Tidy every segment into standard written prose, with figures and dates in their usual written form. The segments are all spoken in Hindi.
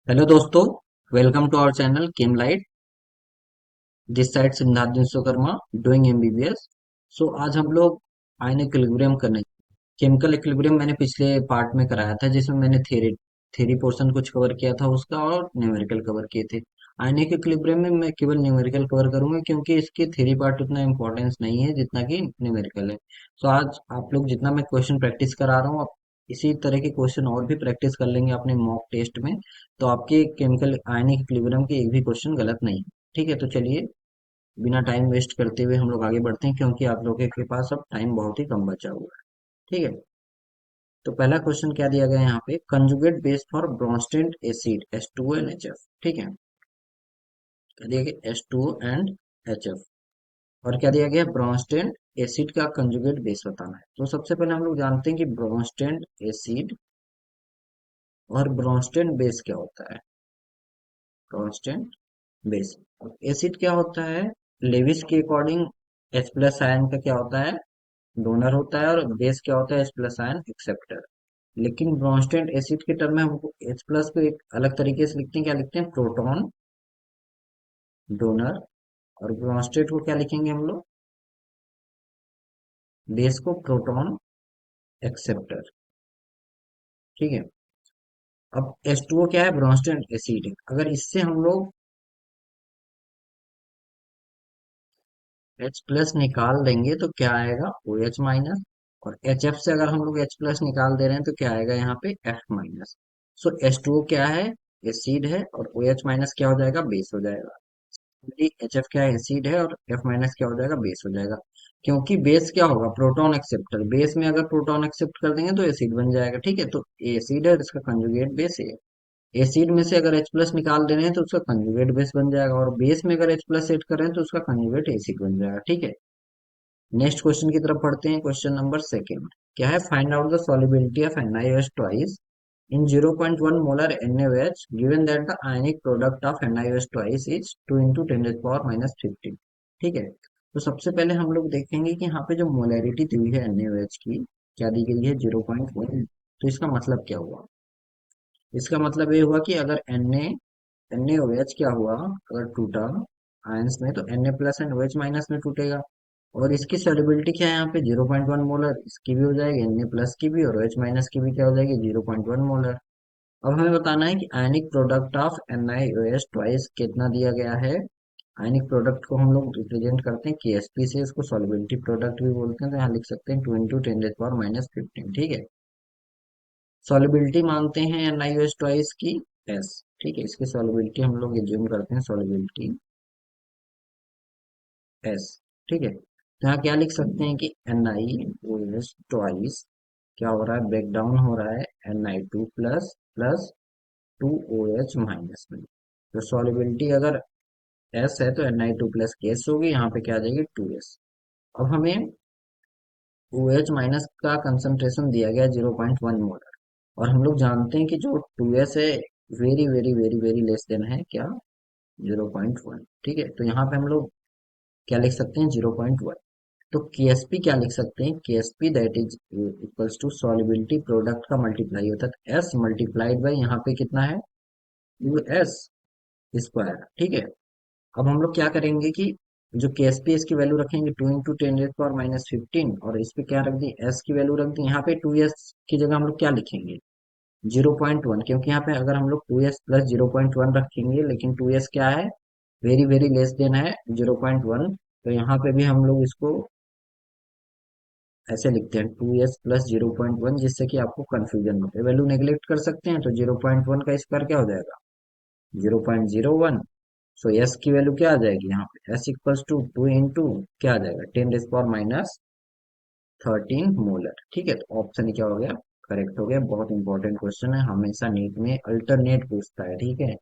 हेलो दोस्तों। Welcome to our channel chem light. This side Siddharth Vishwakarma doing MBBS. So आज हम लोग आयन इक्विलिब्रियम करने। केमिकल इक्विलिब्रियम मैंने पिछले पार्ट में कराया था, जिसमें मैंने थ्योरी थ्योरी पोर्शन कुछ कवर किया था उसका, और न्यूमेरिकल कवर किए थे। आयनिक इक्विलिब्रियम में मैं केवल न्यूमेरिकल कवर करूंगा, क्योंकि इसकी थ्योरी पार्ट उतना इम्पोर्टेंस नहीं है जितना कि न्यूमेरिकल है। सो आज आप लोग जितना मैं क्वेश्चन प्रैक्टिस करा रहा हूँ, आप इसी तरह के क्वेश्चन और भी प्रैक्टिस कर लेंगे अपने मॉक टेस्ट में। तो आपके केमिकल आयनिक इक्विलिब्रियम के एक भी क्वेश्चन गलत नहीं है। ठीक है, तो चलिए बिना टाइम वेस्ट करते हुए हम लोग आगे बढ़ते हैं, क्योंकि आप लोगों के पास अब टाइम बहुत ही कम बचा हुआ है। ठीक है, तो पहला क्वेश्चन क्या दिया गया है यहाँ पे, conjugate base for Bronsted acid H2O and HF। ठीक है, क्या दिया गया H2O एंड HF। और क्या दिया गया, ब्रोंस्टेड एसिड का कंजुगेट बेस बताना है। तो सबसे पहले हम लोग जानते हैं कि ब्रोंस्टेड एसिड और ब्रोंस्टेड बेस क्या होता है। ब्रोंस्टेड बेस एसिड क्या होता है, लेविस के अकॉर्डिंग H प्लस आयन का क्या होता है, डोनर होता है, और बेस क्या होता है, H प्लस आयन एक्सेप्टर। लेकिन ब्रोंस्टेड एसिड के टर्म में हमको H प्लस को एक अलग तरीके से लिखते हैं, क्या लिखते हैं, प्रोटॉन डोनर। और ब्रोंस्टेड को क्या लिखेंगे हम लोग, बेस को प्रोटॉन एक्सेप्टर। ठीक है, अब H2O क्या है, ब्रोंस्टेड एसिड है। अगर इससे हम लोग H प्लस निकाल देंगे तो क्या आएगा, OH माइनस। और HF से अगर हम लोग H प्लस निकाल दे रहे हैं तो क्या आएगा यहाँ पे, F माइनस। सो H2O क्या है, एसिड है, और OH माइनस क्या हो जाएगा, बेस हो जाएगा। HF क्या है, एसिड है, और F माइनस क्या हो जाएगा, बेस हो जाएगा। क्योंकि बेस क्या होगा, प्रोटॉन एक्सेप्टर। बेस में अगर प्रोटॉन एक्सेप्ट कर देंगे तो एसिड बन जाएगा। ठीक है, तो एसिड है और इसका कंजुगेट बेस है। एसिड में से अगर H प्लस निकाल दे रहे हैं तो उसका कंजुगेट बेस बन जाएगा, और बेस में अगर H प्लस ऐड कर रहे हैं तो उसका कंजुगेट एसिड बन जाएगा। ठीक है, नेक्स्ट क्वेश्चन की तरफ पढ़ते हैं। क्वेश्चन नंबर सेकेंड क्या है, find out the solubility of NiOH twice in 0.1 molar NaOH given that the ionic product of NiOH twice is 2 into 10 to the power minus 15। ठीक है, तो सबसे पहले हम लोग देखेंगे कि यहाँ पे जो मोलैरिटी दी हुई है NaOH की, क्या दी गई है, 0.1। तो इसका मतलब क्या हुआ, इसका मतलब ये हुआ कि अगर NaOH क्या हुआ, अगर टूटा आयंस में, तो Na plus and OH minus में टूटेगा। और इसकी सॉल्युबिलिटी क्या है यहाँ पे, 0.1 मोलर। इसकी भी हो जाएगी Na प्लस की भी, और OH माइनस की भी क्या हो जाएगी, 0.1 मोलर। अब हमें बताना है कि ionic product of NiOH twice कितना दिया गया है। आयनिक प्रोडक्ट को हम लोग रिप्रेजेंट करते हैं Ksp से, इसको सॉल्युबिलिटी प्रोडक्ट भी बोलते हैं। तो यहाँ लिख सकते हैं 2 into 10 to the power minus 15। ठीक है, सॉल्युबिलिटी मानते हैं NiOH ट्वाइस की S। ठीक है, इसकी सॉल्युबिलिटी हम लोग एज्यूम करते हैं सॉल्युबिलिटी S। ठीक है, तो यहाँ क्या लिख सकते हैं कि NiOH ट्वाइस क्या हो रहा है, ब्रेक डाउन हो रहा है Ni2 plus plus 2OH minus में। तो सॉल्युबिलिटी अगर S है तो Ni2 प्लस की S होगी, यहाँ पे क्या आ जाएगी, 2S। अब हमें OH माइनस का कंसंट्रेशन दिया गया 0.1 मोलर, और हम लोग जानते हैं कि जो 2S है, very very very very less than है क्या, 0.1। ठीक है, तो यहाँ पे हम लोग क्या लिख सकते हैं, 0.1। तो Ksp क्या लिख सकते हैं, Ksp that is equals to solubility product का मल्टीप्लाई होता है S मल्टीप्लाइड बाई यहाँ पे कितना है, US स्क्वायर। ठीक है, अब हम लोग क्या करेंगे कि जो Ksp इसकी वैल्यू रखेंगे 2 into 10 to the power minus 15, और इस पे क्या रख दी, S की वैल्यू रख दी। यहाँ पे 2S की जगह हम लोग क्या लिखेंगे, 0.1। क्योंकि यहाँ पे अगर हम लोग 2S प्लस 0.1 रखेंगे, लेकिन 2S क्या है, वेरी वेरी लेस देन है 0.1। तो यहाँ पे भी हम लोग इसको ऐसे लिखते हैं 2S प्लस 0.1, जिससे कि आपको कंफ्यूजन हो। वैल्यू नेग्लेक्ट कर सकते हैं, तो 0.1 का स्क्वायर क्या हो जाएगा, 0.01। सो S की वैल्यू क्या आ जाएगी, यहाँ पे S इक्वल्स टू 2 इंटू क्या आ जाएगा, 10 to the power minus 13 molar. ठीक है, तो ऑप्शन क्या हो गया, करेक्ट हो गया। बहुत इंपॉर्टेंट क्वेश्चन है, हमेशा नीट में अल्टरनेट पूछता है। ठीक है,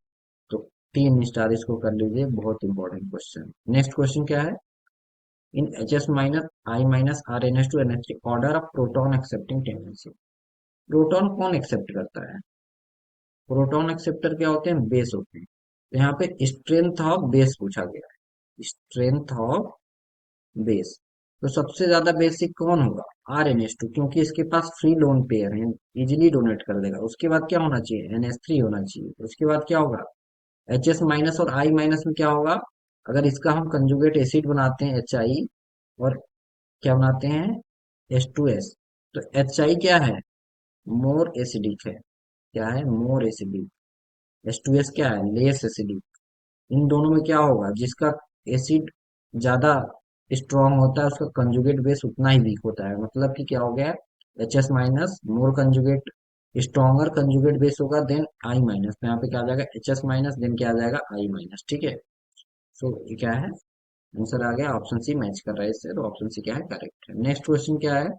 तो 3 स्टार इसको कर लीजिए, बहुत इंपॉर्टेंट क्वेश्चन। नेक्स्ट क्वेश्चन क्या है, इन HS minus I minus RnH2NH3 order of proton accepting tendency. Proton कौन एक्सेप्ट करता है, प्रोटॉन एक्सेप्टर क्या होते हैं, बेस होते हैं। तो यहाँ पे स्ट्रेंथ ऑफ बेस पूछा गया है, स्ट्रेंथ ऑफ बेस। तो सबसे ज्यादा बेसिक कौन होगा, RnH2, क्योंकि इसके पास फ्री लोन पेयर है, इजिली डोनेट कर देगा। उसके बाद क्या होना चाहिए, NH3 होना चाहिए। उसके बाद क्या होगा, HS माइनस और I माइनस में क्या होगा, अगर इसका हम कंजुगेट एसिड बनाते हैं HI, और क्या बनाते हैं H2S, तो HI क्या है, मोर एसिडिक है। क्या है, मोर एसिडिक। H2S क्या है, लेस एसिडिक। इन दोनों में क्या होगा, जिसका एसिड ज्यादा स्ट्रांग होता है उसका कंजुगेट बेस उतना ही वीक होता है। मतलब कि क्या हो गया, HS माइनस मोर कंजुगेट, स्ट्रॉन्गर कंजुगेट बेस होगा देन I माइनस। तो यहाँ पे क्या आ जाएगा, HS माइनस देन क्या आ जाएगा, I माइनस। ठीक है, सो ये क्या है, आंसर आ गया ऑप्शन सी, मैच कर रहा है इससे, तो ऑप्शन सी क्या है, करेक्ट है। नेक्स्ट क्वेश्चन क्या है,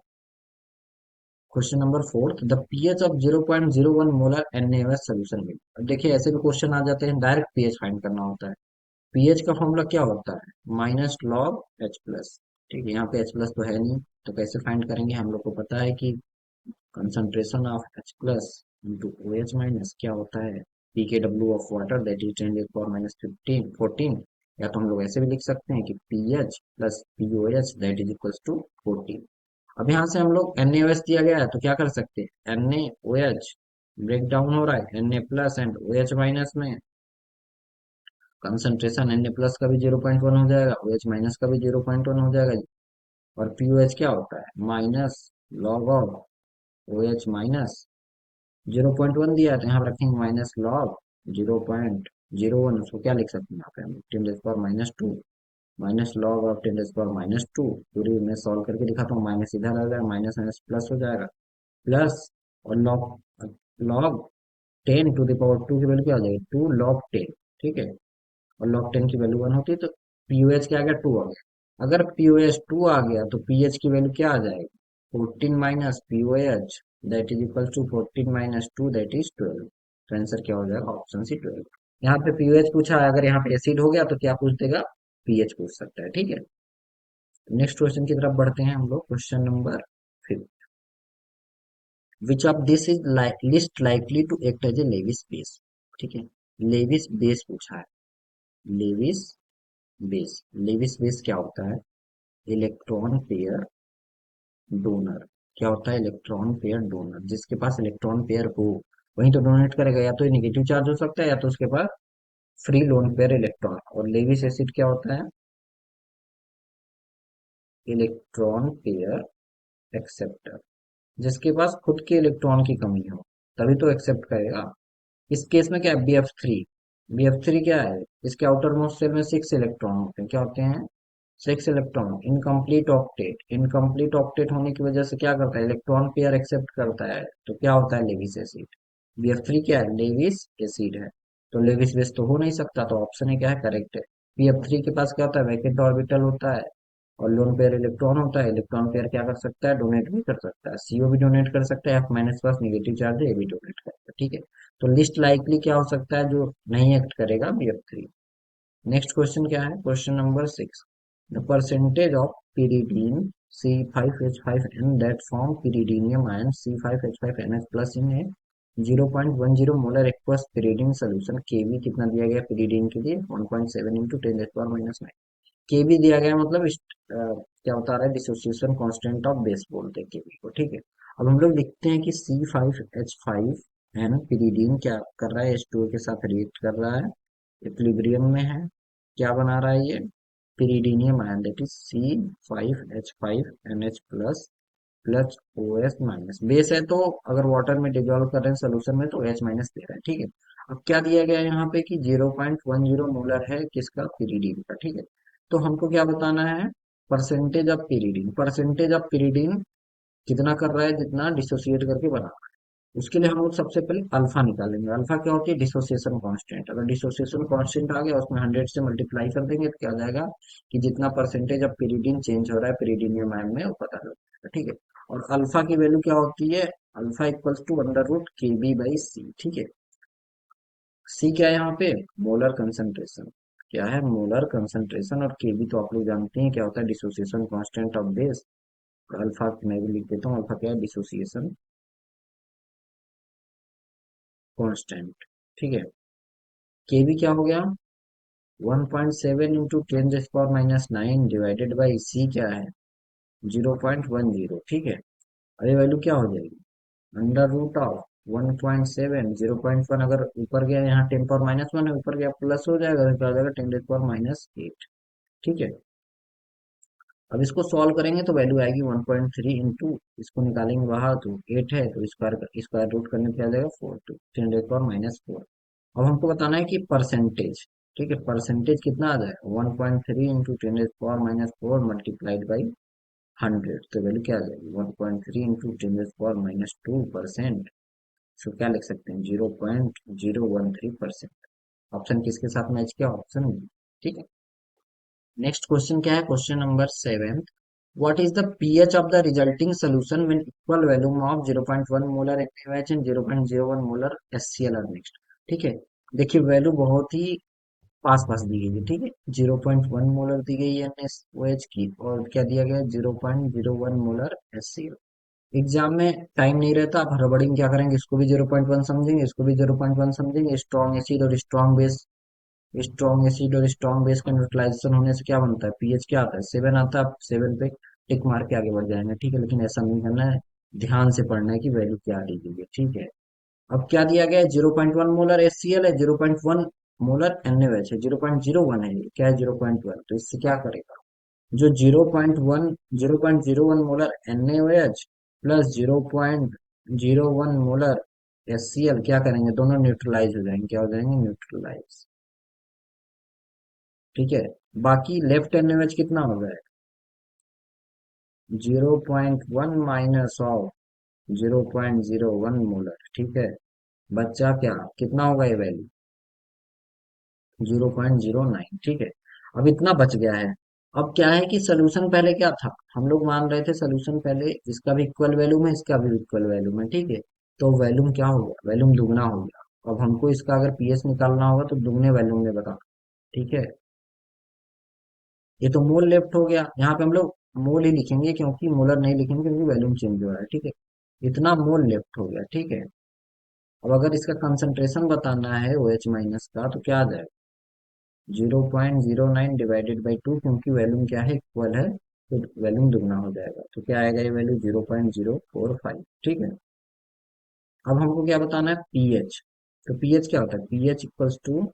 question number fourth, the pH of 0.01 molar NaOH solution में। अब देखिए ऐसे भी क्वेश्चन आ जाते हैं, डायरेक्ट पीएच फाइंड करना होता है। पीएच का फॉर्मूला क्या होता है, माइनस लॉग H प्लस। ठीक है, यहाँ पे H प्लस तो है नहीं, तो कैसे फाइंड करेंगे, हम लोग को पता है कि concentration of H plus into OH minus क्या होता है, pKw of water that is 10⁻⁻15 14। या तो हम लोग ऐसे भी लिख सकते हैं कि pH plus POH that is equals to 14। अब यहाँ से हम लोग NaOH दिया गया है तो क्या कर सकते हैं, NaOH ब्रेक डाउन हो रहा है Na plus and OH minus में, कंसंट्रेशन Na प्लस का भी 0.1 हो जाएगा, OH माइनस का भी 0.1 हो जाएगा। और POH क्या होता है, minus log of OH minus 0.1 दिया है, तो यहाँ पर रखेंगे माइनस लॉग 0.01। उसको क्या लिख सकते हैं यहाँ पे हम, 10⁻⁻2 माइनस लॉग ऑफ 10⁻⁻2। पूरी मैं सॉल्व करके दिखाता हूँ, माइनस इधर आ जाएगा, माइनस माइनस प्लस हो जाएगा, प्लस और लॉग लॉग 10⁻² की वैल्यू क्या आ जाएगी, 2 log 10। ठीक है, और log 10 की वैल्यू 1 होती है, तो पीओएच क्या आ गया, 2 आ गया। अगर पीओएच 2 आ गया तो पीएच की वैल्यू क्या आ जाएगी, 14 minus pOH that is equal to 14 minus 2 that is 12। तो आंसर क्या हो जाएगा, ऑप्शन सी 12। यहाँ पे पीओएच पूछा है, अगर यहाँ पे एसिड हो गया तो क्या पूछ देगा, पीएच पूछ सकता है। ठीक है, नेक्स्ट क्वेश्चन की तरफ बढ़ते हैं हम लोग, question number 5। Which of this is least likely to act as a Lewis base. ठीक है, लेविस बेस पूछा है, लेविस बेस। लेविस बेस क्या होता है, इलेक्ट्रॉन पेयर डोनर। क्या होता है, इलेक्ट्रॉन पेयर डोनर, जिसके पास इलेक्ट्रॉन पेयर हो वही तो डोनेट करेगा, या तो नेगेटिव चार्ज हो सकता है या तो उसके पास फ्री लोन पेयर इलेक्ट्रॉन। और लेविस एसिड क्या होता है, इलेक्ट्रॉन पेयर एक्सेप्टर, जिसके पास खुद के इलेक्ट्रॉन की कमी हो तभी तो एक्सेप्ट करेगा। इस केस में क्या है, BF3 क्या है, इसके आउटर मोस्ट शेल में 6 इलेक्ट्रॉन होते हैं, क्या होते हैं, 6 electron. Incomplete octet, incomplete octet होने की वजह से क्या करता है, इलेक्ट्रॉन पेयर एक्सेप्ट करता है, तो क्या होता है, लेविस एसिड। BF3 क्या है, लेविस एसिड है, तो लेविस बेस तो हो नहीं सकता, तो ऑप्शन है क्या है, करेक्ट है। BF3 के पास क्या होता है, वैकेंट ऑर्बिटल होता है, और लोन पेयर इलेक्ट्रॉन होता है। इलेक्ट्रॉन पेयर क्या कर सकता है, डोनेट भी कर सकता है, CO भी डोनेट कर सकता है, F माइनस पास नेगेटिव चार्ज है, ये भी डोनेट करेगा। ठीक है, तो लिस्ट लाइकली क्या हो सकता है, जो नहीं एक्ट करेगा, BF3। नेक्स्ट क्वेश्चन क्या है, question number 6, the percentage of pyridine C5H5N that form pyridinium ion C5H5NH plus in है 0.10 molar aqueous pyridine solution. KV कितना दिया गया pyridine के लिए, 1.7 इंटू 10⁻⁹। केवी दिया गया, मतलब क्या बता रहा है, डिसोसिएशन कांस्टेंट ऑफ बेस बोलते हैं केवी को। ठीक है, अब हम लोग लिखते हैं कि C5H5N pyridine क्या कर रहा है, H2O के साथ रिएक्ट कर रहा है, इक्विलिब्रियम में है, क्या बना रहा है ये, pyridinium ion that is C5H5NH plus plus OS minus. Base है तो अगर वाटर में डिजोल्व कर रहे हैं सोल्यूशन में तो H माइनस दे रहा है। ठीक है, अब क्या दिया गया है यहाँ पे कि 0.10 मोलर है किसका, pyridine का। ठीक है, तो हमको क्या बताना है, percentage of pyridine। Percentage of pyridine कितना कर रहा है, जितना डिसोसिएट करके बना। उसके लिए हम लोग सबसे पहले अल्फा निकालेंगे। अल्फा क्या होती है, डिसोसिएशन कांस्टेंट। अगर डिसोसिएशन कांस्टेंट आ गया उसमें 100 से मल्टीप्लाई कर देंगे तो क्या आ जाएगा, कि जितना परसेंटेज ऑफ pyridine चेंज हो रहा है pyridinium आयन में वो पता लग जाएगा। ठीक है, और अल्फा की वैल्यू क्या होती है, अल्फा इक्वल्स टू √kb/c। ठीक है, सी क्या है यहाँ पे, मोलर कंसंट्रेशन। क्या है, मोलर कंसंट्रेशन, और केबी तो आप लोग जानते हैं क्या होता है, dissociation constant of base. Alpha मैं भी लिख देता हूँ, अल्फा क्या है, डिसोसिएशन कांस्टेंट। ठीक है, केबी क्या हो गया, 1.7 इंटू 10⁻⁹ डिवाइडेड बाई सी क्या है, 0.10, ठीक है। अब ये वैल्यू क्या हो जाएगी, अंडर रूट ऑफ 1.7, 0.1 अगर ऊपर गया, यहाँ 10 पावर -1 है, ऊपर गया प्लस हो जाएगा, तो क्या हो जाएगा 10 पावर -8, ठीक है। अब इसको सॉल्व करेंगे तो वैल्यू आएगी 1.3 इंटू, इसको निकालेंगे बाहर तो 8 है, तो स्क्वायर रूट करने पे आ जाएगा 4, तो 10 पावर -4। अब हमको बताना है कि परसेंटेज, ठीक है, परसेंटेज कितना आ जाएगा, 1.3 इंटू 10 पावर -4 मल्टीप्लाइड बाई 100, तो वैल्यू क्या आ जाएगी 1.3 इंटू 10 पावर -2%। सो क्या लिख सकते हैं, 0.013%। ऑप्शन किसके साथ मैच किया, ऑप्शन बी, ठीक है। नेक्स्ट क्वेश्चन क्या है, question number 7। What is the pH of the resulting solution when equal volume of 0.1 molar NaOH and 0.01 molar HCl are mixed, ठीक है। देखिए वैल्यू बहुत ही पास पास दी गई है, ठीक है। 0.1 मोलर दी गई है NaOH की, और क्या दिया गया है 0.01 मोलर HCl। एग्जाम में टाइम नहीं रहता, आप हड़बड़ी में क्या करेंगे, इसको भी 0.1 समझेंगे, इसको भी 0.1 समझेंगे। स्ट्रॉन्ग एसिड और स्ट्रॉन्ग बेस, स्ट्रॉन्ग एसिड और स्ट्रॉन्ग बेस का न्यूट्रलाइजेशन होने से क्या बनता है, पीएच क्या आता है, 7 आता है। आप 7 पे टिक मार के आगे बढ़ जाएंगे, ठीक है। लेकिन ऐसा नहीं करना है, ध्यान से पढ़ना है कि वैल्यू क्या दी गई है, ठीक है। अब क्या दिया गया है, 0.1 मोलर HCl है, 0.1 मोलर NaOH है, 0.01 है, ये क्या है 0.1, तो इससे क्या करेगा, जो 0.1 molar NaOH plus 0.01 molar HCl क्या करेंगे, दोनों न्यूट्रलाइज हो जाएंगे, क्या हो जाएंगे, न्यूट्रलाइज, ठीक है। बाकी लेफ्ट NaOH कितना हो जाएगा, 0.1 माइनस ऑफ 0.01 मोलर, ठीक है। बच्चा क्या, कितना होगा ये वैल्यू, 0.09, ठीक है। अब इतना बच गया है। अब क्या है कि सोल्यूशन पहले क्या था, हम लोग मान रहे थे सोल्यूशन पहले इसका भी इक्वल वैल्यूम है, इसका भी इक्वल वैल्यूम है, ठीक है। तो वैल्यूम क्या हो गया, वैल्यूम दुगना हो गया। अब हमको इसका अगर पीएच निकालना होगा तो दुगने वैल्यूम में बता, ठीक है। ये तो मोल लेफ्ट हो गया, यहाँ पे हम लोग मोल ही लिखेंगे, क्योंकि मोलर नहीं लिखेंगे क्योंकि वैल्यूम चेंज हो रहा है, ठीक है। इतना मोल लेफ्ट हो गया, ठीक है। अब अगर इसका कंसंट्रेशन बताना है OH माइनस का, तो क्या आ जाएगा, 0.09 डिवाइडेड बाई 2, क्योंकि वैल्यूम क्या है, इक्वल है, तो वैल्यूम दुगना हो जाएगा, तो क्या आएगा ये वैल्यू 0.045, ठीक है। अब हमको क्या बताना है, पीएच। तो पीएच क्या होता है, pH equals to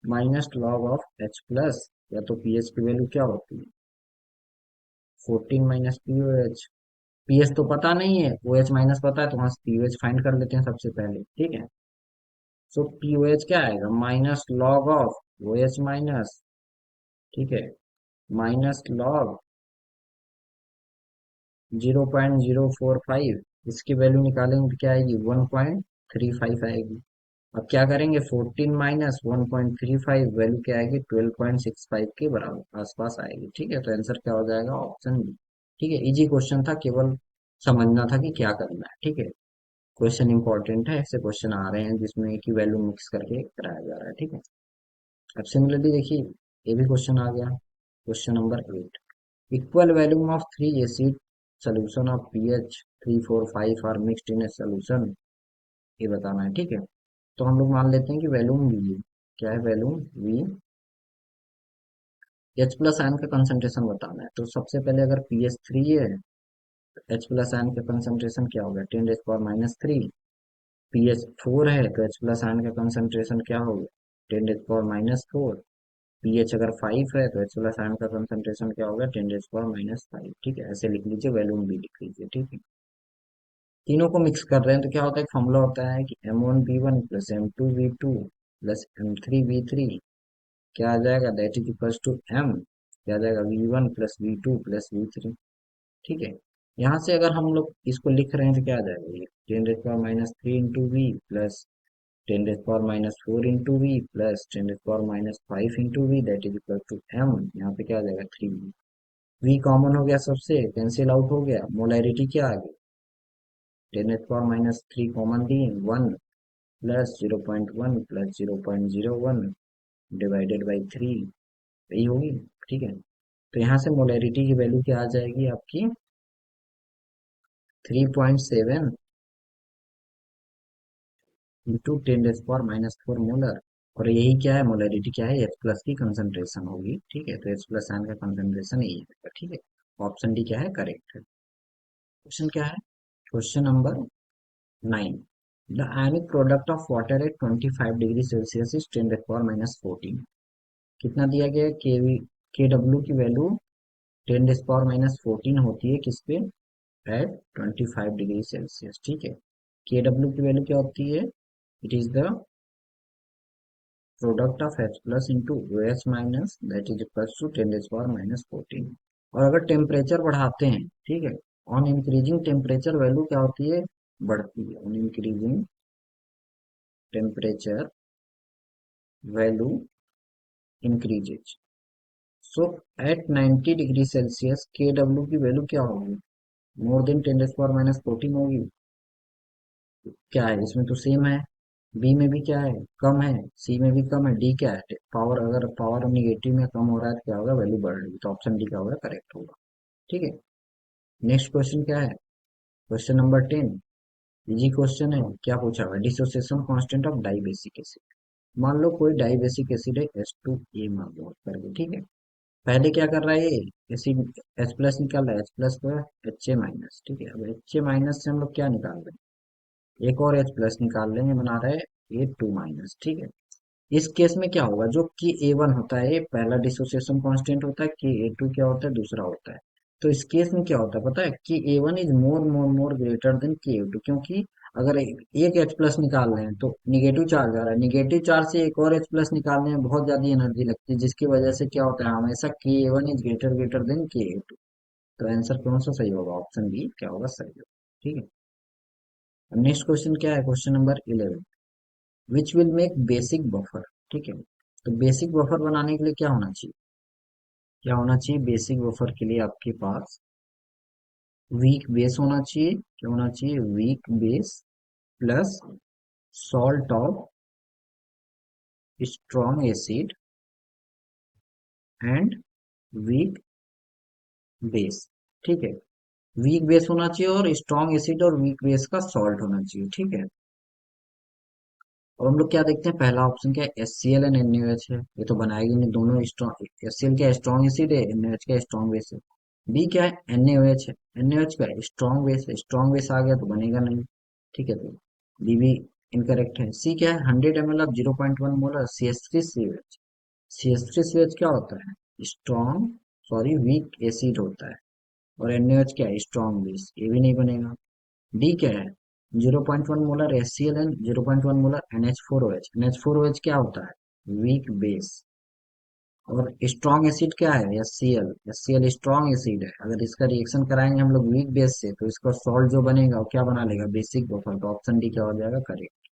minus log of H plus, या तो पीएच की वैल्यू क्या होती है, 14 माइनस पीओएच। पीएच तो पता नहीं है, ओएच माइनस पता है, तो वहां से पीओएच फाइंड कर लेते हैं सबसे पहले, ठीक है। सो पीओएच क्या आएगा, minus log of OH minus, ठीक है, माइनस लॉग 0.045, इसकी वैल्यू निकालेंगे तो क्या आएगी, 1.35 आएगी। अब क्या करेंगे, 14 माइनस 1.35, वैल्यू क्या आएगी, 12.65 के बराबर आसपास आएगी, ठीक है। तो आंसर क्या हो जाएगा, ऑप्शन बी, ठीक है। इजी क्वेश्चन था, केवल समझना था कि क्या करना है, ठीक है। क्वेश्चन इंपॉर्टेंट है, ऐसे क्वेश्चन आ रहे हैं जिसमें कि वैल्यू मिक्स करके कराया जा रहा है, ठीक है। अब सिमिलरली देखिए, ये भी क्वेश्चन आ गया, question number 8। Equal volume of three acid solution of pH 3, 4, 5 are mixed in a solution, ये बताना है, ठीक है। तो हम लोग मान लेते हैं कि वैल्यूम वी है, क्या है volume V, H plus ion का कंसंट्रेशन बताना है। तो सबसे पहले अगर पीएच 3 है, एच प्लस आयन का कंसंट्रेशन क्या होगा, 10⁻³ पीएच 4 है, तो एच प्लस आयन का कंसंट्रेशन क्या होगा, 10⁻⁴। पीएच अगर 5 है, तो एच प्लस आयन का कंसंट्रेशन क्या होगा, 10⁻⁵, ठीक है। ऐसे लिख लीजिए, वैल्यूम भी लिख लीजिए, ठीक है। तीनों को मिक्स कर रहे हैं तो क्या होता है, फॉर्मूला होता है कि M1V1 plus M2V2 plus M3V3, क्या आ जाएगा, that is equals to M, क्या आ जाएगा, V1 plus V2 plus V3, ठीक है। यहाँ से अगर हम लोग इसको लिख रहे हैं तो क्या आ जाएगा, ये 10⁻³ into V plus 10⁻⁴ into V plus 10⁻⁵ into V, that is equal to M, यहाँ पे क्या आ जाएगा 3V। वी कॉमन हो गया, सबसे कैंसिल आउट हो गया, मोलैरिटी क्या आ गई, 10⁻³ commonly, 1 plus 0.1 plus 0.01 divided by 3, यही होगी, ठीक है। तो यहाँ से मोलैरिटी की वैल्यू क्या आ जाएगी आपकी, 3.7 इंटू 10⁻⁴ मोलर, और यही क्या है, मोलरिटी क्या है, H प्लस की कंसंट्रेशन होगी, ठीक है। तो H प्लस आयन का कंसंट्रेशन यही है, ठीक है। ऑप्शन डी क्या है, करेक्ट है। क्वेश्चन क्या है, question number 9। The ionic product of water at 25 degree Celsius is 10 to the power -14। कितना दिया गया है, के डब्ल्यू की वैल्यू 10 to the power -14 होती है, किस पे, एट 25 डिग्री सेल्सियस, ठीक है। के डब्ल्यू की वैल्यू क्या होती है, it is the product of H plus into O H minus that is equals to 10 to the power -14। और अगर टेम्परेचर बढ़ाते हैं, ठीक है, ऑन इंक्रीजिंग टेम्परेचर वैल्यू क्या होती है, बढ़ती है। On increasing temperature value increases. So at 90 degree Celsius K W की वैल्यू क्या होगी, more than 10 to the power -14 होगी। क्या है इसमें, तो सेम है। बी में भी क्या है, कम है। सी में भी कम है। डी क्या है, पावर, अगर पावर निगेटिव में कम हो रहा है तो क्या होगा, वैल्यू बढ़ रही है। तो ऑप्शन डी क्या होगा, करेक्ट होगा, ठीक है। नेक्स्ट क्वेश्चन क्या है, क्वेश्चन नंबर 10। इजी क्वेश्चन है। क्या पूछा हुआ है, dissociation constant of dibasic acid. मान लो कोई डाई बेसिक एसिड है, H2A मान लो करके, ठीक है। पहले क्या कर रहा है ये, एसिड H प्लस निकाल रहा है, H प्लस को HA माइनस, ठीक है। अब HA माइनस से हम लोग क्या निकाल रहे हैं, एक और H प्लस निकाल लेंगे, बना रहे हैं A2 माइनस, ठीक है। इस केस में क्या होगा, जो कि ए वन होता है, ये पहला डिसोसिएशन कांस्टेंट होता है, कि ए टू क्या होता है, दूसरा होता है। तो इस केस में क्या होता है पता है, कि A one is more more more greater than K A to, क्योंकि अगर एक एच प्लस निकाल रहे हैं तो निगेटिव चार्ज आ रहा है, निगेटिव चार्ज से एक और एच प्लस निकालने में बहुत ज्यादा एनर्जी लगती है, जिसकी वजह से क्या होता है, हमेशा K A one is greater greater than K A to. तो आंसर कौन सा सही होगा, ऑप्शन बी क्या होगा, सही होगा, ठीक है। नेक्स्ट क्वेश्चन क्या है, question number 11। Which will make basic buffer, ठीक है। तो बेसिक बफर बनाने के लिए क्या होना चाहिए, क्या होना चाहिए, बेसिक बफर के लिए आपके पास वीक बेस होना चाहिए। क्या होना चाहिए, weak base plus salt of strong acid and weak base, ठीक है। वीक बेस होना चाहिए और स्ट्रॉन्ग एसिड और वीक बेस का सॉल्ट होना चाहिए, ठीक है। और हम लोग क्या देखते हैं, पहला ऑप्शन क्या है, HCl एंड NaOH है, ये तो बनाएगी नहीं, दोनों स्ट्रॉन्ग, HCl क्या स्ट्रॉन्ग एसिड है, NaOH क्या स्ट्रॉन्ग बेस है। बी क्या है, NaOH है, NaOH क्या है स्ट्रॉन्ग बेस है, स्ट्रॉन्ग बेस आ गया तो बनेगा नहीं, ठीक है। तो बी भी इनकरेक्ट है। सी क्या है, 100 ml of 0.1 molar CH3COH। CH3COH क्या होता है, स्ट्रॉन्ग, सॉरी वीक एसिड होता है। और NaOH क्या है, स्ट्रॉन्ग बेस, ये भी नहीं बनेगा। डी क्या है, 0.1 molar HCl and 0.1 molar NH4OH। NH4OH क्या होता है, वीक बेस। और स्ट्रॉन्ग एसिड क्या है, HCl। HCl स्ट्रॉन्ग एसिड है, अगर इसका रिएक्शन कराएंगे हम लोग वीक बेस से, तो इसका सॉल्ट जो बनेगा वो क्या बना लेगा, बेसिक बफर। तो ऑप्शन डी क्या हो जाएगा, करेक्ट।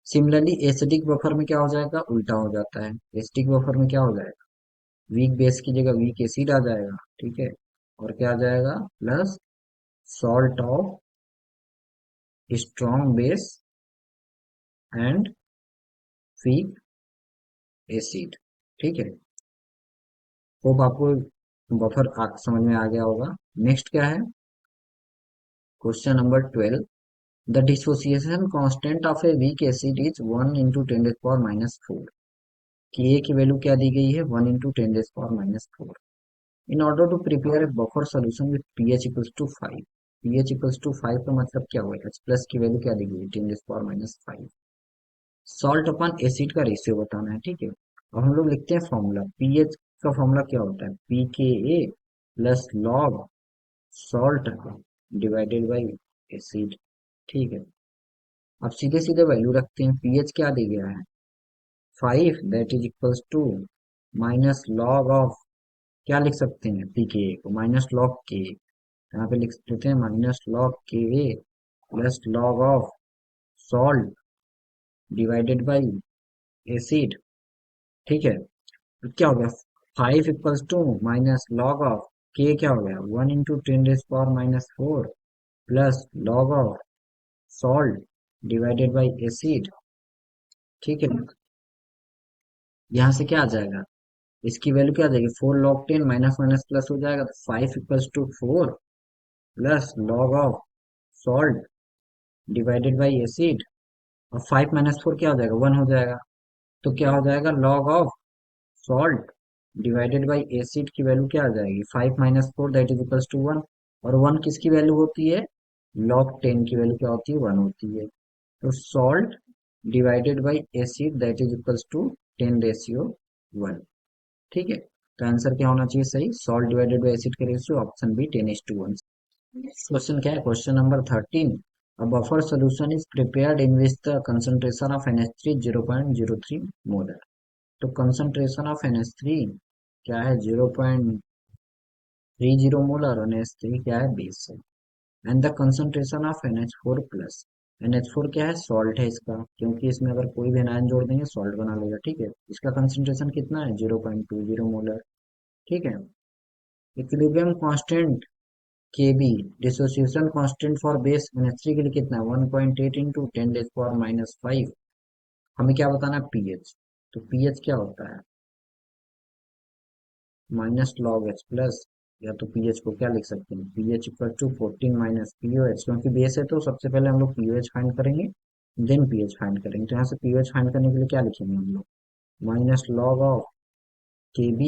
सिमिलरली एसिडिक बफर में क्या हो जाएगा, उल्टा हो जाता है। एसिडिक बफर में क्या हो जाएगा, वीक बेस की जगह वीक एसिड आ जाएगा, ठीक है। और क्या आ जाएगा, plus salt of strong base and weak acid, ठीक है। होप आपको बफर समझ में आ गया होगा। नेक्स्ट क्या है, question number 12। The dissociation constant of a weak acid is 1 × 10⁻⁴। कि ए की वैल्यू क्या दी गई है, 1 × 10⁻⁴। In order to prepare a buffer solution with pH equals to 5। pH equals to 5 का मतलब क्या हुआ, H प्लस की वैल्यू क्या दी गई है, 10⁻⁵। सॉल्ट अपॉन एसिड का रेशियो बताना है, ठीक है। अब हम लोग लिखते हैं फॉर्मूला, पीएच का फॉर्मूला क्या होता है, pKa plus log salt divided by acid, ठीक है। अब सीधे सीधे वैल्यू रखते हैं, पीएच क्या दिया गया है, 5 that is equals to minus log of, क्या लिख सकते हैं, pKa को माइनस लॉग के, यहाँ पे लिख देते हैं माइनस लॉग के plus log of salt divided by acid, ठीक है। तो क्या हो गया, 5 = माइनस लॉग ऑफ के, क्या हो गया 1 × 10⁻⁴ plus log of salt divided by acid, ठीक है। यहाँ से क्या आ जाएगा, इसकी वैल्यू क्या आ जाएगी, 4 log 10 माइनस माइनस प्लस हो जाएगा, तो 5 = 4 plus log of salt divided by acid. और 5 - 4 क्या हो जाएगा, 1 हो जाएगा। तो क्या हो जाएगा, log of salt divided by acid की वैल्यू क्या आ जाएगी, 5 - 4 दैट इज इक्वल्स टू 1। और 1 किसकी वैल्यू होती है, log 10 की वैल्यू क्या होती है, 1 होती है। तो salt divided by acid that is equals to 10 ratio 1। ठीक है, तो आंसर क्या होना चाहिए सही, सॉल्ट डिवाइडेड बाई एसिड का रेशियो ऑप्शन बी 10:1। क्वेश्चन क्या है, question number 13। A buffer solution is prepared in which the concentration of NH3 0.03 molar. तो कंसंट्रेशन ऑफ NH3 क्या है, 0.30 मोलर, और NH3 क्या है, बेस है। And the concentration of NH4 plus, NH4 क्या है, सॉल्ट है इसका, क्योंकि इसमें अगर कोई भी एनायन जोड़ देंगे सॉल्ट बना लेगा। ठीक है, इसका कंसंट्रेशन कितना है, 0.20 मोलर। ठीक है, equilibrium constant Kb, dissociation constant for base NH3 के लिए कितना है, 1.8 इंटू 10⁻⁵। हमें क्या बताना है, पीएच। तो पीएच क्या होता है, -log H प्लस, या तो पीएच को क्या लिख सकते हैं, pH equal to 14 minus pOH, क्योंकि बेस है तो सबसे पहले हम लोग पीओएच फाइंड करेंगे, देन पीएच फाइंड करेंगे। तो यहाँ से पीओएच फाइंड करने के लिए क्या लिखेंगे हम लोग, -log ऑफ Kb,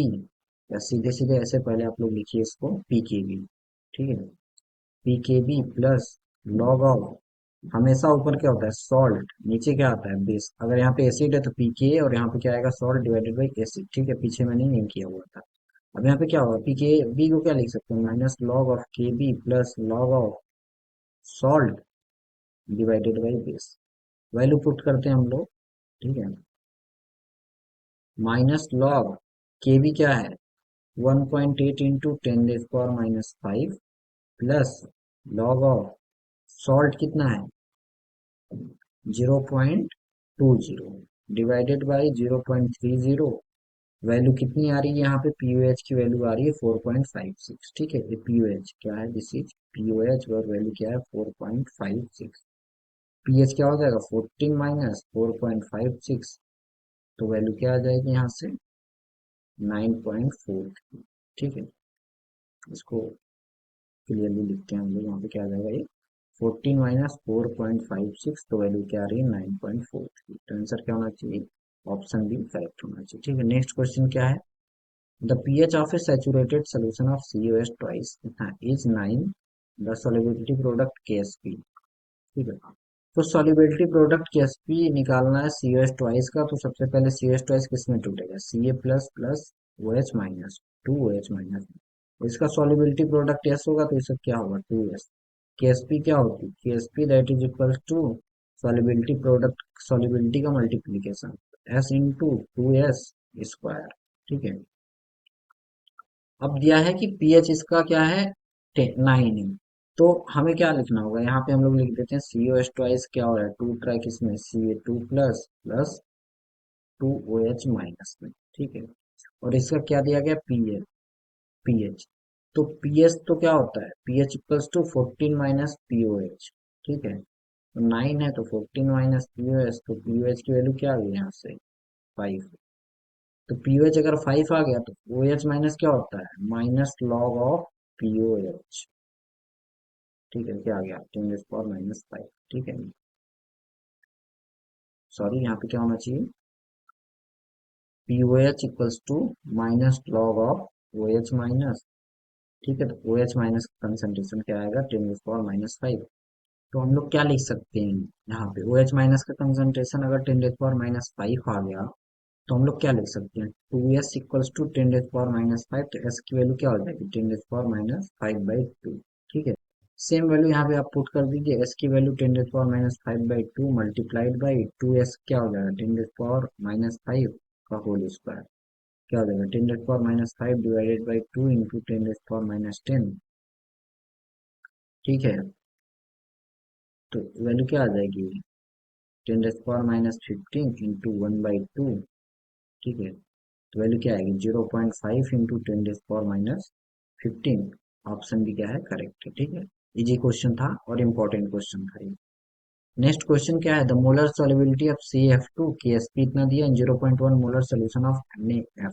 या सीधे सीधे ऐसे पहले आप लोग लिखिए इसको पीकेबी। ठीक है, पीकेबी प्लस लॉग ऑफ, हमेशा ऊपर क्या होता है सॉल्ट, नीचे क्या आता है बेस। अगर यहाँ पे एसिड है तो पीके, और यहाँ पे क्या आएगा, सॉल्ट डिवाइडेड बाई एसिड। ठीक है, पीछे मैंने नहीं किया हुआ था। अब यहाँ पे क्या होगा, पीके बी को क्या लिख सकते हैं, -log of K B plus log of salt divided by base. Value put करते हैं हम लोग। ठीक है, -log के बी क्या है, 1.8 into 10⁻⁵ plus log of salt कितना है, 0.20 डिवाइडेड बाई 0.30। वैल्यू कितनी आ रही है यहाँ पे, पीओएच की वैल्यू आ रही है 4.56। ठीक है, ये पीओएच क्या है, दिस इज पीओएच, और वैल्यू क्या है 4.56। पीएच क्या हो जाएगा, 14 - 4.56, तो वैल्यू क्या आ जाएगी यहाँ से, 9.4। ठीक है, इसको क्लियरली लिखते हैं हम लोग, यहाँ पे क्या आ जाएगा ये, 14 - 4.56, तो वैल्यू क्या आ रही है, 9.43। तो आंसर क्या होना चाहिए, ऑप्शन बी करेक्ट होना चाहिए। ठीक है, नेक्स्ट क्वेश्चन क्या है, the pH of A saturated solution of COS twice is 9, the solubility product KSP। ठीक है, तो सॉल्युबिलिटी प्रोडक्ट KSP निकालना है COS ट्वाइस का, तो सबसे पहले COS ट्वाइस किस में टूटेगा, Ca plus plus OH minus 2OH minus. इसका सॉल्युबिलिटी प्रोडक्ट S होगा तो इसका क्या होगा, 2S। KSP क्या होती है, KSP that is equal to solubility product, solubility का multiplication, S into 2S square. ठीक है, अब दिया है कि पीएच इसका क्या है, 9 है। तो हमें क्या लिखना होगा, यहाँ पे हम लोग लिख देते हैं COS ट्वाइस क्या हो रहा है, 2 ट्राई किसमें, Ca2 plus plus 2OH minus में। ठीक है, और इसका क्या दिया गया, पीएच। तो पीएच तो क्या होता है, pH equals to 14 minus pOH. ठीक है, तो 9 है तो 14 माइनस पीओएच, तो पीओएच की वैल्यू क्या आ गई यहाँ से, 5। तो पीओएच अगर 5 आ गया तो ओएच माइनस क्या होता है, -log ऑफ पीओएच। ठीक है, क्या आ गया, 10⁻⁵। ठीक है, सॉरी यहाँ पे क्या होना चाहिए, pOH equals to -log of OH minus. ठीक है, तो ओएच माइनस कंसंट्रेशन क्या आएगा, 10⁻⁵। तो हम लोग क्या लिख सकते हैं, यहाँ पे OH माइनस का कंसंट्रेशन अगर 10⁻⁵ आ गया, तो हम लोग क्या लिख सकते हैं, 2S इक्वल्स टू 10⁻⁵, तो S की वैल्यू क्या हो जाएगी, 10⁻⁵/2। ठीक है, सेम वैल्यू यहाँ पे आप पुट कर दीजिए, S की वैल्यू 10⁻⁵/2 मल्टीप्लाइड बाई 2S क्या हो जाएगा, 10⁻⁵ का होल स्क्वायर, क्या हो जाएगा, 10⁻⁵ डिवाइडेड बाई 2 इंटू 10⁻⁻10। ठीक है, तो वैल्यू क्या आ जाएगी, 10⁻⁻15 इंटू 1/2। ठीक है, तो वैल्यू क्या आएगी, 0.5 इंटू 10⁻⁻15। ऑप्शन भी क्या है, करेक्ट है। ठीक है, इजी क्वेश्चन था और इम्पोर्टेंट क्वेश्चन था ये। नेक्स्ट क्वेश्चन क्या है, the molar solubility of CF2 KSP इतना दिया, 0.1 मोलर सोल्यूशन ऑफ NaF।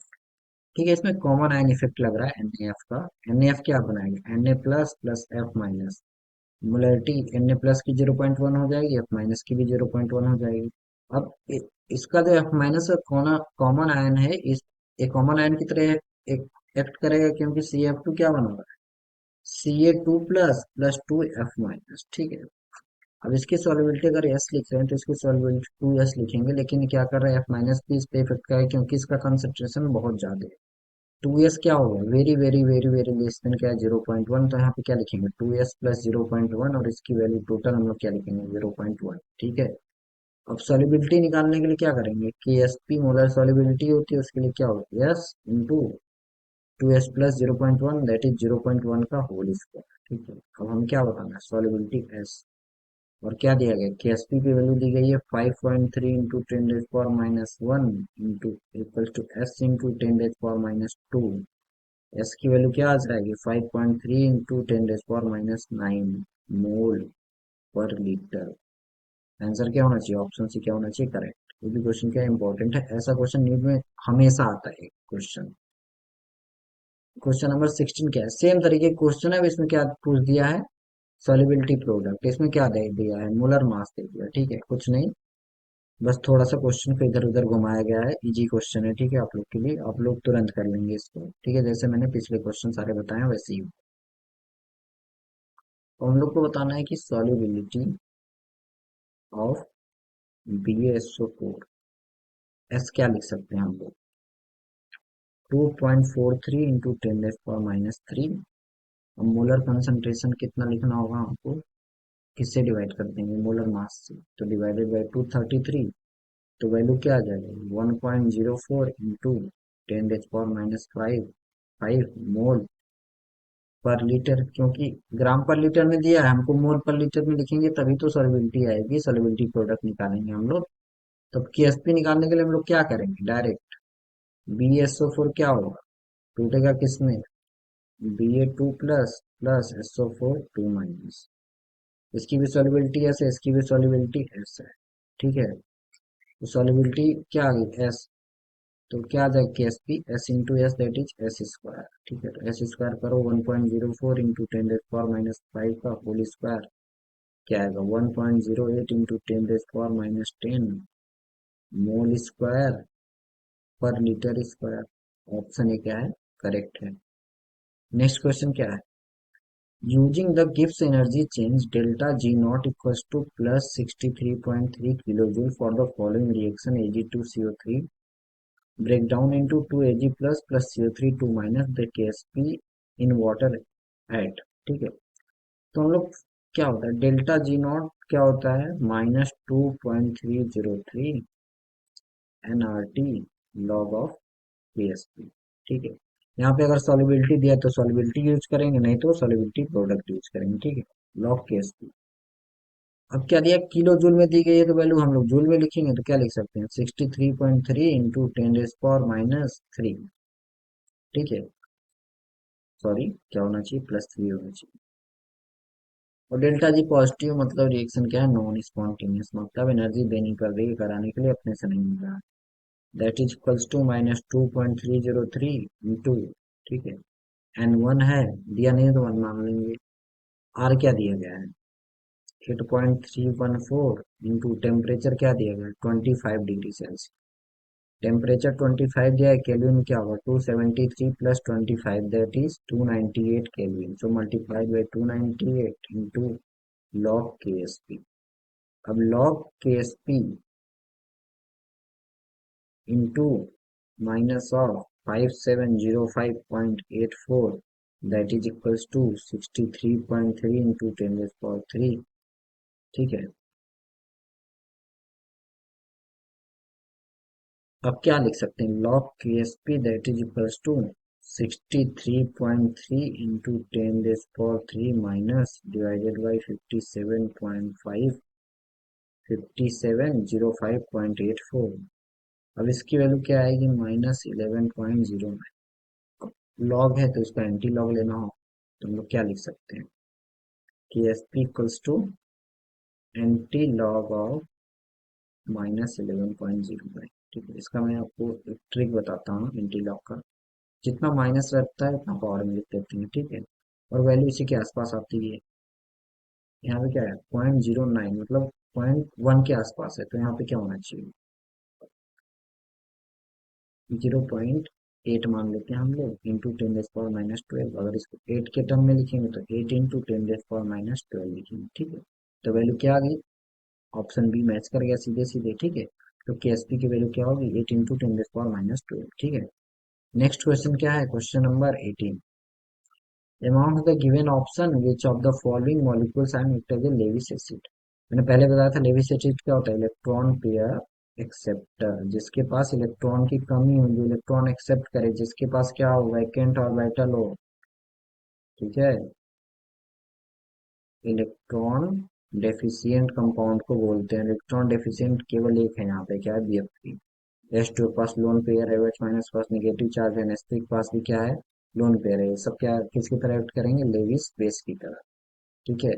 ठीक है, इसमें कॉमन आयन इफेक्ट लग रहा है NaF का। NaF क्या बनाएगा, Na plus plus F minus, molarity Na plus की 0.1 हो जाएगी, F माइनस की भी 0.1 हो जाएगी। अब इसका जो F माइनस कॉमन आयन है, इस एक कॉमन आयन की तरह एक एक्ट करेगा, क्योंकि CF2 क्या बना हुआ है, Ca2++2F माइनस, ठीक है। अब इसकी सॉल्युबिलिटी अगर एस लिख रहे हैं तो इसकी सॉल्युबिलिटी 2s लिखेंगे, लेकिन क्या कर रहा है, F माइनस भी इस पे इफेक्ट का है, क्योंकि इसका कंसेंट्रेशन बहुत ज्यादा है। 2s क्या होगा, very very very very less than क्या है, 0.1, तो यहाँ पे क्या लिखेंगे, 2s+0.1, और इसकी वैल्यू टोटल हम लोग क्या लिखेंगे, 0.1, ठीक है। अब सॉल्युबिलिटी निकालने के लिए क्या करेंगे, के एस पी मोलर सॉल्युबिलिटी होती है, उसके लिए क्या होती है, S into 2s+0.1, that is 0.1 का होल स्क्वायर, ठीक है। अब हम क्या बताना है, सॉल्युबिलिटी एस, और क्या दिया गया, के एस पी की वैल्यू दी गई है 5.3 into 10⁻⁻1 into equal to S into 10⁻⁻2। S की वैल्यू क्या आ जाएगी, 5.3 इंटू 10⁻⁹ मोल पर लीटर। आंसर क्या होना चाहिए, ऑप्शन सी क्या होना चाहिए, करेक्ट। ये भी क्वेश्चन क्या इंपॉर्टेंट है, ऐसा क्वेश्चन न्यूज में हमेशा आता है क्वेश्चन। क्वेश्चन नंबर 16 क्या है, सेम तरीके क्वेश्चन है, अब इसमें क्या पूछ दिया है, सॉल्युबिलिटी प्रोडक्ट, इसमें क्या दे दिया है, मोलर मास दे दिया, ठीक है, कुछ नहीं, बस थोड़ा सा क्वेश्चन को इधर उधर घुमाया गया है, इजी क्वेश्चन है, ठीक है, आप लोग के लिए, आप लोग तुरंत कर लेंगे इसको, ठीक है, जैसे मैंने पिछले क्वेश्चन सारे बताए हैं वैसे ही। तो हम लोग को बताना है कि सॉल्युबिलिटी ऑफ BaSO4, एस क्या लिख सकते हैं हम लोग, 2.43 इंटू 10⁻⁻3। अब मोलर कंसंट्रेशन कितना लिखना होगा हमको, किससे डिवाइड कर देंगे, मोलर मास से, तो डिवाइडेड बाई 233, तो वैल्यू क्या आ जाएगी, 1.04 इंटू 10⁻⁻5 5 मोल पर लीटर, क्योंकि ग्राम पर लीटर में दिया है हमको, मोल पर लीटर में लिखेंगे तभी तो सॉल्युबिलिटी आएगी, सॉल्युबिलिटी प्रोडक्ट निकालेंगे हम लोग। तो केएसपी निकालने के लिए हम लोग क्या करेंगे, डायरेक्ट BaSO4 क्या होगा, टूटेगा किसमें, Ba2++SO4 2-, इसकी भी सॉल्युबिलिटी एस है, इसकी भी सॉल्युबिलिटी एस है, ठीक है। तो सॉल्युबिलिटी क्या आ गई, एस, तो क्या आ जाएगा, के S P S into S, that is S square, ठीक है। तो एस स्क्वायर करो, 1.04 इंटू 10⁻⁻5 का होल स्क्वायर, क्या आएगा, 1.08 इंटू 10⁻⁻10 मोल स्क्वायर पर लीटर स्क्वायर। ऑप्शन ए क्या है, करेक्ट है। नेक्स्ट क्वेश्चन क्या है, using the Gibbs energy change delta G not equals to +63.3 kilojoule for the following reaction Ag2CO3 break down into 2Ag plus CO3 2 minus the KSP in water at, ठीक है। तो हम लोग क्या होता है, डेल्टा G नॉट क्या होता है, -2.303 nRT log ऑफ KSP, ठीक है। यहाँ पे अगर सॉल्युबिलिटी दिया तो सॉल्युबिलिटी यूज करेंगे, नहीं तो सॉल्युबिलिटी प्रोडक्ट यूज करेंगे, ठीक है, लॉग KSP। अब क्या दिया, किलो जूल में दी गई है, तो वैल्यू हम लोग जूल में लिखेंगे, तो क्या लिख सकते हैं, 63.3 इंटू 10⁻⁻3, ठीक है, सॉरी क्या होना चाहिए, +3 होना चाहिए। और डेल्टा जी पॉजिटिव मतलब रिएक्शन क्या है, नॉन स्पॉन्टेनियस, मतलब एनर्जी देनी पड़ रही है, कराने के लिए, अपने से नहीं मिल रहा, that is equals to -2.303 into, ठीक है, N1 है, दिया नहीं है तो 1 मान लेंगे। आर क्या दिया गया है, 8.314 इंटू टेम्परेचर क्या दिया गया है, 25 डिग्री सेल्सियस, टेम्परेचर 25 दिया है, केल्विन क्या होगा, 273 plus 25, that is 298 kelvin, so multiplied by 298 into log K S P. अब log K S P into minus of 5705.84, that is equals to 63.3 into 10⁻3, ठीक है। अब क्या लिख सकते हैं, log K S P that is equals to 63.3 into 10⁻3 minus divided by 57.5, 5705.84। अब इसकी वैल्यू क्या आएगी, -11.09। लॉग है तो इसका एंटी लॉग लेना हो, तो हम लोग क्या लिख सकते हैं, कि S P equals to anti log of -11.05, ठीक है। इसका मैं आपको एक ट्रिक बताता हूँ एंटी लॉग का, जितना माइनस रहता है उतना पावर में लिख देते हैं, ठीक है, और वैल्यू इसी के आसपास आती है। यहाँ पे क्या है, 0.09, मतलब 0.1 के आसपास है, तो यहाँ पे क्या होना चाहिए, 0.8 मान लेते हैं हम लोग, इंटू 10⁻⁻12। अगर इसको 8 के टर्म में लिखेंगे तो 8 इंटू 10⁻12 लिखेंगे, ठीक है। तो वैल्यू क्या आ गई, ऑप्शन बी मैच कर गया सीधे सीधे, ठीक है। तो केएसपी की वैल्यू क्या होगी, 8 इंटू 10⁻12, ठीक है। नेक्स्ट क्वेश्चन क्या है, question number 18। Among the given option, which of the following molecules are acted as a Lewis acid? मैंने पहले बताया था लेविस एसिड क्या होता है, इलेक्ट्रॉन पेयर एक्सेप्टर, जिसके पास इलेक्ट्रॉन की कमी हो, जो इलेक्ट्रॉन एक्सेप्ट करे, जिसके पास क्या हो, वैकेंट ऑर्बिटल हो, ठीक है। इलेक्ट्रॉन डेफिशिएंट कंपाउंड को बोलते हैं। इलेक्ट्रॉन डेफिशिएंट केवल एक है यहाँ पे, क्या है, BF3। H2 के पास लोन पेयर है, OH माइनस पास नेगेटिव चार्ज है, NH3 के पास भी क्या है, लोन पेयर है। ये सब क्या किसकी तरह एक्ट करेंगे, लेविस बेस की तरह, ठीक है।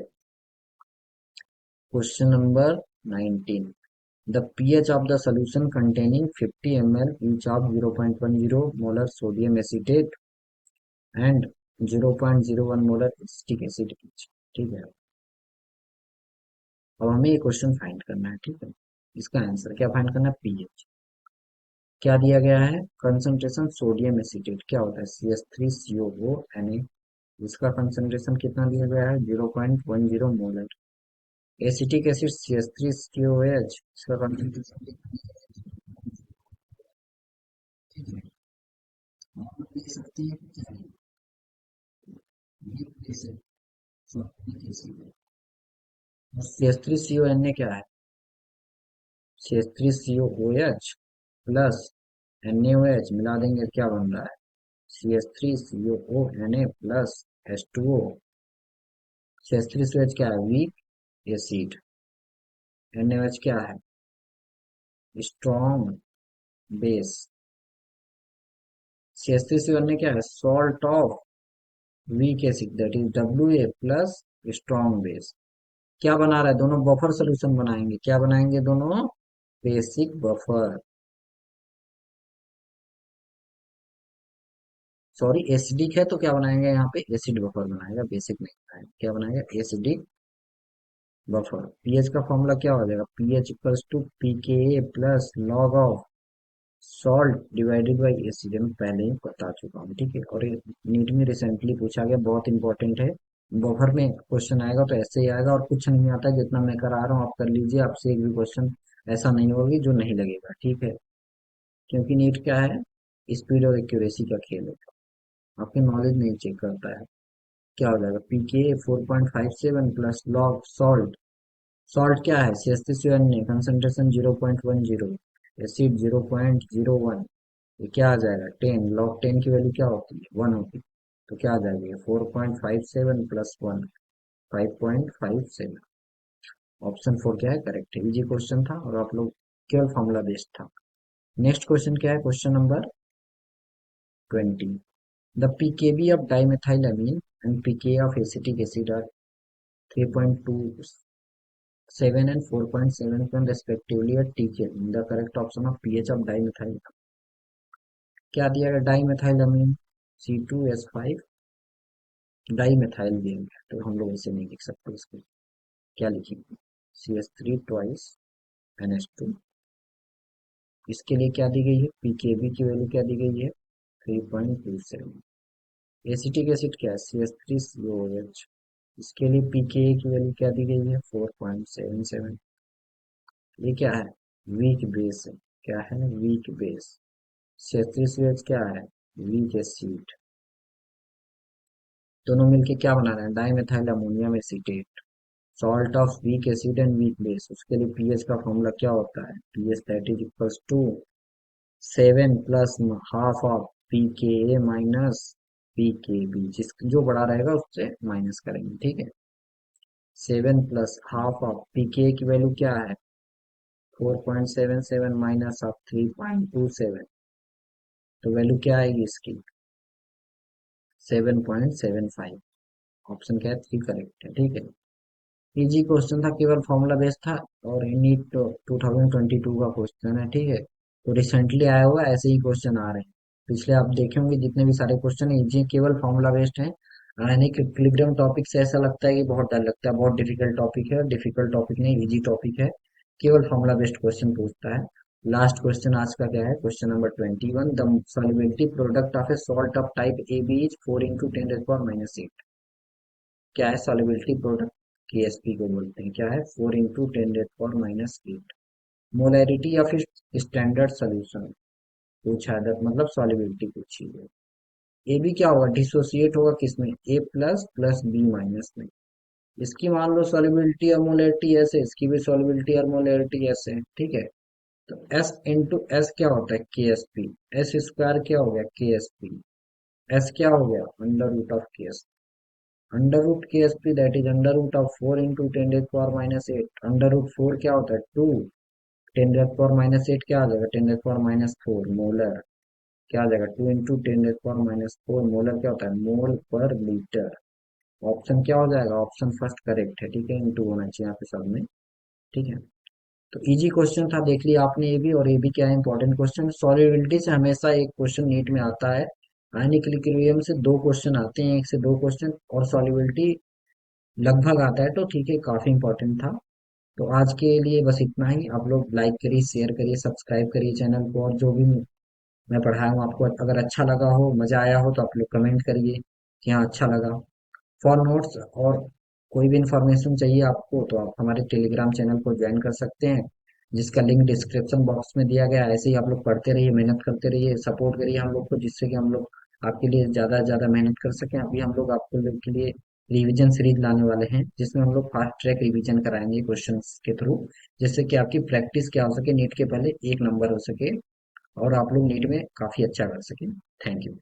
Question number 19। The pH of the solution containing 50 ml each of 0.10 molar sodium acetate and 0.01 molar acetic acid each, ठीक है। अब हमें ये क्वेश्चन फाइंड करना है, ठीक है। इसका आंसर क्या फाइंड करना है, पीएच। क्या दिया गया है, कंसंट्रेशन सोडियम एसिटेट क्या होता है, CH3COO Na, इसका कंसंट्रेशन कितना दिया गया है, 0.10 मोलर। एसिटिक एसिड CH3COOH, इसका कंसंट्रेशन आप देख सकते हैं कि क्या है, CH3CONA क्या है, CH3COOH प्लस NaOH मिला देंगे, क्या बन रहा है, CH3COONA प्लस H2O। CH3COH क्या है, वीक एसिड। NaOH क्या है, स्ट्रॉन्ग बेस। CH3CONA क्या है, salt of weak acid, that is WA plus strong base. क्या बना रहा है, दोनों बफर सोल्यूशन बनाएंगे, क्या बनाएंगे दोनों, बेसिक बफर, सॉरी एसिडिक है तो क्या बनाएंगे यहाँ पे, एसिड बफर बनाएगा, बेसिक नहीं बनाएगा, क्या बनाएगा, एसिडिक बफर। पीएच का फॉर्मूला क्या हो जाएगा, pH equals to pK plus log of salt divided by acid, मैं पहले ही बता चुका हूँ, ठीक है। और ये नीट में रिसेंटली पूछा गया, बहुत इंपॉर्टेंट है। बफर में क्वेश्चन आएगा तो ऐसे ही आएगा, और कुछ नहीं आता, जितना मैं करा रहा हूँ आप कर लीजिए, आपसे एक भी क्वेश्चन ऐसा नहीं होगी जो नहीं लगेगा, ठीक है। क्योंकि नीट क्या है, स्पीड और एक्यूरेसी का खेल है, आपकी नॉलेज नहीं चेक करता है। क्या हो जाएगा, पीके 4.57 प्लस लॉग सॉल्ट, सॉल्ट क्या है, CH3CONA, कंसंट्रेशन 0.10, एसिड 0.01, ये क्या आ जाएगा, 10, लॉग 10 की वैल्यू क्या होती है, 1 होती है। तो क्या आ जाएगी, 4.57 प्लस 1, 5.57। ऑप्शन 4 क्या है, करेक्ट है। इजी क्वेश्चन था और आप लोग केवल फॉर्मूला बेस्ड था। नेक्स्ट क्वेश्चन क्या है, question number 20। The PKB of dimethylamine and PK of acetic acid are 3.27 and 4.71 respectively at TK. The correct option of pH of dimethyl, क्या दिया गया, डाइमेथाइलएमीन C2H5, डाइमेथाइल दिया गया, तो हम लोग इसे नहीं लिख सकते, इसको क्या लिखेंगे, CH3 ट्वाइस NH2। इसके लिए क्या दी गई है, पीकेबी की वैल्यू क्या दी गई है, 3.27। एसिटिक एसिड क्या है, CH3COOH, इसके लिए पीके की वैल्यू क्या दी गई है, 4.77। ये क्या है, वीक बेस है, क्या है, वीक बेस। CH3COH क्या है, वीक एसिड। दोनों मिलके क्या बना रहे हैं, dimethyl ammonium acetate, salt of weak acid and weak base. उसके लिए पीएच का फॉर्मूला क्या होता है, pH that is equals to 7 plus half of pK minus pKb, जिस जो बड़ा रहेगा उससे माइनस करेंगे, ठीक है। 7 प्लस हाफ ऑफ पीके की वैल्यू क्या है, 4.77 माइनस ऑफ 3.27, तो वैल्यू क्या आएगी इसकी, 7.75। ऑप्शन क्या है, 3 करेक्ट है, ठीक है। इजी क्वेश्चन था, केवल फॉर्मूला बेस्ड था, और नीट 2022 का क्वेश्चन है, ठीक है। तो रिसेंटली आया हुआ ऐसे ही क्वेश्चन आ रहे हैं, पिछले आप देखे होंगे जितने भी सारे क्वेश्चन इजी केवल फॉर्मूला बेस्ड हैं। आयनिक इक्विलिब्रियम टॉपिक से ऐसा लगता है कि बहुत डर लगता है, बहुत डिफिकल्ट टॉपिक है। डिफिकल्ट टॉपिक नहीं, इजी टॉपिक है। केवल फॉर्मूला बेस्ड क्वेश्चन पूछता है। लास्ट क्वेश्चन आज का क्या है, question number 21। The solubility product of a salt of type A B is 4 × 10⁻⁸। क्या है सॉल्युबिलिटी प्रोडक्ट? केएसपी को बोलते हैं। क्या है? 4 × 10⁻⁸। मोलैरिटी ऑफ स्टैंडर्ड सोल्यूशन पूछा है, मतलब सॉल्युबिलिटी पूछी है। ए बी क्या होगा, डिसोसिएट होगा किसमें, ए प्लस प्लस बी माइनस में। इसकी मान लो सॉल्युबिलिटी और मोलैरिटी ऐसे, इसकी भी सॉल्युबिलिटी और मोलैरिटी ऐसे है, ठीक है। तो एस इंटू एस क्या होता है, के एस पी। एस स्क्वायर क्या हो गया, के एस पी। एस क्या हो गया, under root of K S. Under root K S P that is under root of 4 × 10⁻⁸। Under root 4 क्या होता है, 2। 10⁻⁸ क्या आ जाएगा, 10⁻⁴ मोलर। क्या आ जाएगा, 2 × 10⁻⁴ मोलर क्या होता है, मोल पर लीटर। ऑप्शन क्या हो जाएगा, ऑप्शन फर्स्ट करेक्ट है, ठीक है। इंटू होना चाहिए यहाँ पे सब में, ठीक है। तो इजी क्वेश्चन था, देख लिया आपने। ये भी, और ये भी क्या है, इंपॉर्टेंट क्वेश्चन। सॉल्युबिलिटी से हमेशा एक क्वेश्चन नीट में आता है। आयनिक इक्विलिब्रियम से 2 क्वेश्चन आते हैं, 1 से 2 क्वेश्चन, और सॉल्युबिलिटी लगभग आता है, तो ठीक है, काफी इंपॉर्टेंट था। तो आज के लिए बस इतना ही। आप लोग लाइक करिए, शेयर करिए, सब्सक्राइब करिए चैनल को, और जो भी मैं पढ़ाया हूँ आपको अगर अच्छा लगा हो, मजा आया हो, तो आप लोग कमेंट करिए कि हाँ अच्छा लगा। फॉर नोट्स और कोई भी इंफॉर्मेशन चाहिए आपको, तो आप हमारे टेलीग्राम चैनल को ज्वाइन कर सकते हैं, जिसका लिंक डिस्क्रिप्शन बॉक्स में दिया गया है। ऐसे ही आप लोग पढ़ते रहिए, मेहनत करते रहिए, सपोर्ट करिए हम लोग को, जिससे कि हम लोग आपके लिए ज़्यादा से ज़्यादा मेहनत कर सकें। अभी हम लोग आपको लोग के लिए रिवीजन सीरीज लाने वाले हैं, जिसमें हम लोग फास्ट ट्रैक रिवीजन कराएंगे क्वेश्चंस के थ्रू, जिससे कि आपकी प्रैक्टिस क्या हो सके, नीट के पहले 1 नंबर हो सके, और आप लोग नीट में काफ़ी अच्छा कर सकें। Thank you.